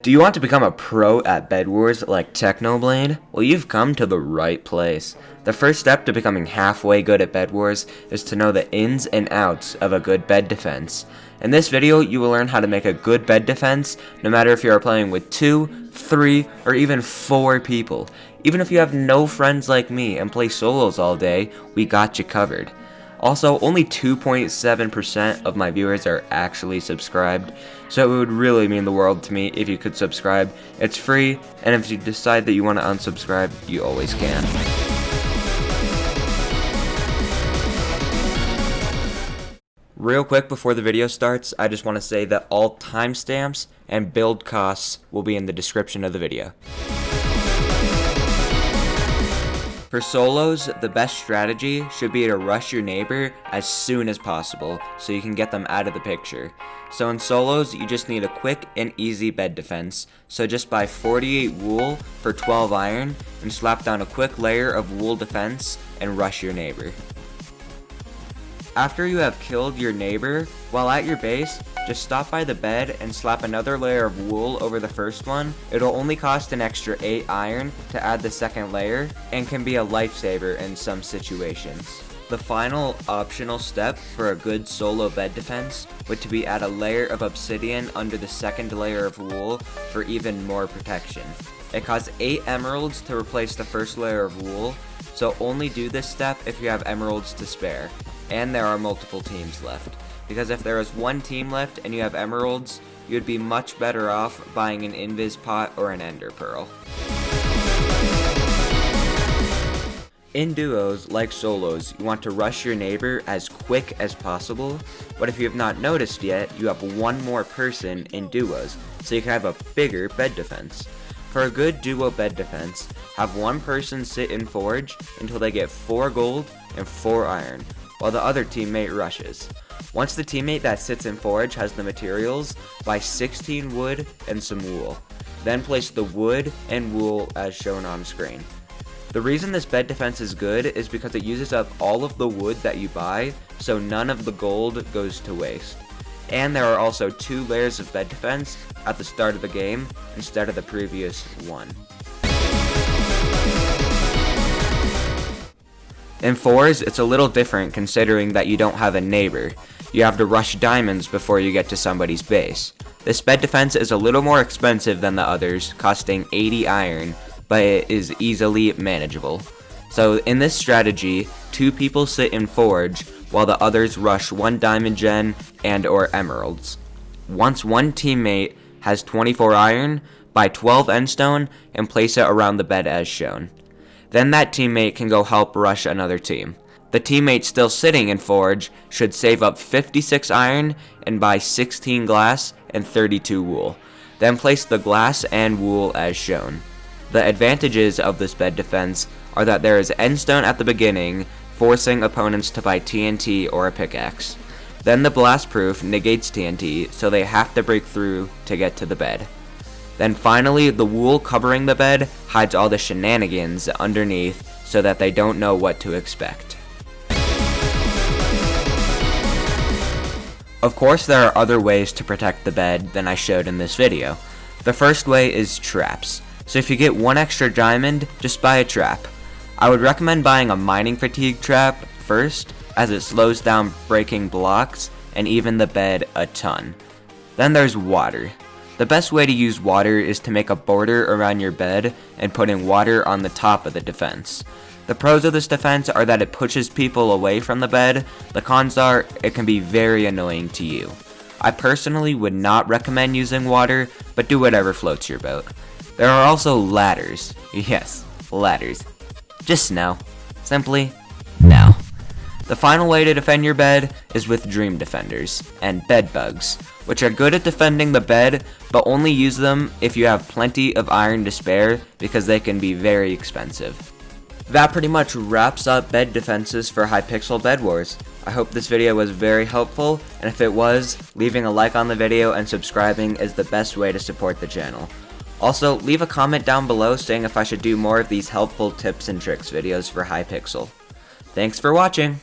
Do you want to become a pro at Bed Wars like Technoblade? Well, you've come to the right place. The first step to becoming halfway good at Bed Wars is to know the ins and outs of a good bed defense. In this video, you will learn how to make a good bed defense, no matter if you are playing with 2, 3, or even 4 people. Even if you have no friends like me and play solos all day, we got you covered. Also, only 2.7% of my viewers are actually subscribed, so it would really mean the world to me if you could subscribe. It's free, and if you decide that you want to unsubscribe, you always can. Real quick before the video starts, I just want to say that all timestamps and build costs will be in the description of the video. For solos, the best strategy should be to rush your neighbor as soon as possible so you can get them out of the picture. So in solos, you just need a quick and easy bed defense. So just buy 48 wool for 12 iron and slap down a quick layer of wool defense and rush your neighbor. After you have killed your neighbor, while at your base, just stop by the bed and slap another layer of wool over the first one. It'll only cost an extra 8 iron to add the second layer and can be a lifesaver in some situations. The final optional step for a good solo bed defense would to be add a layer of obsidian under the second layer of wool for even more protection. It costs 8 emeralds to replace the first layer of wool, so only do this step if you have emeralds to spare. And there are multiple teams left, because if there is one team left and you have emeralds, you would be much better off buying an invis pot or an ender pearl. In duos, like solos, you want to rush your neighbor as quick as possible, but if you have not noticed yet, you have one more person in duos, so you can have a bigger bed defense. For a good duo bed defense, have one person sit in forge until they get 4 gold and 4 iron, while the other teammate rushes. Once the teammate that sits in forge has the materials, buy 16 wood and some wool. Then place the wood and wool as shown on screen. The reason this bed defense is good is because it uses up all of the wood that you buy, so none of the gold goes to waste. And there are also 2 layers of bed defense at the start of the game instead of the previous one. In 4s, it's a little different considering that you don't have a neighbor. You have to rush diamonds before you get to somebody's base. This bed defense is a little more expensive than the others, costing 80 iron, but it is easily manageable. So in this strategy, 2 people sit in forge while the others rush 1 diamond gen and or emeralds. Once one teammate has 24 iron, buy 12 endstone and place it around the bed as shown. Then that teammate can go help rush another team. The teammate still sitting in forge should save up 56 iron and buy 16 glass and 32 wool. Then place the glass and wool as shown. The advantages of this bed defense are that there is endstone at the beginning, forcing opponents to buy TNT or a pickaxe. Then the blast proof negates TNT, so they have to break through to get to the bed. Then finally, the wool covering the bed hides all the shenanigans underneath so that they don't know what to expect. Of course, there are other ways to protect the bed than I showed in this video. The first way is traps. So if you get 1 extra diamond, just buy a trap. I would recommend buying a mining fatigue trap first, as it slows down breaking blocks and even the bed a ton. Then there's water. The best way to use water is to make a border around your bed and putting water on the top of the defense. The pros of this defense are that it pushes people away from the bed. The cons are it can be very annoying to you. I personally would not recommend using water, but do whatever floats your boat. There are also ladders. Yes, ladders. Just no. Simply, no. The final way to defend your bed is with dream defenders and bed bugs, which are good at defending the bed, but only use them if you have plenty of iron to spare because they can be very expensive. That pretty much wraps up bed defenses for Hypixel Bedwars. I hope this video was very helpful, and if it was, leaving a like on the video and subscribing is the best way to support the channel. Also, leave a comment down below saying if I should do more of these helpful tips and tricks videos for Hypixel. Thanks for watching!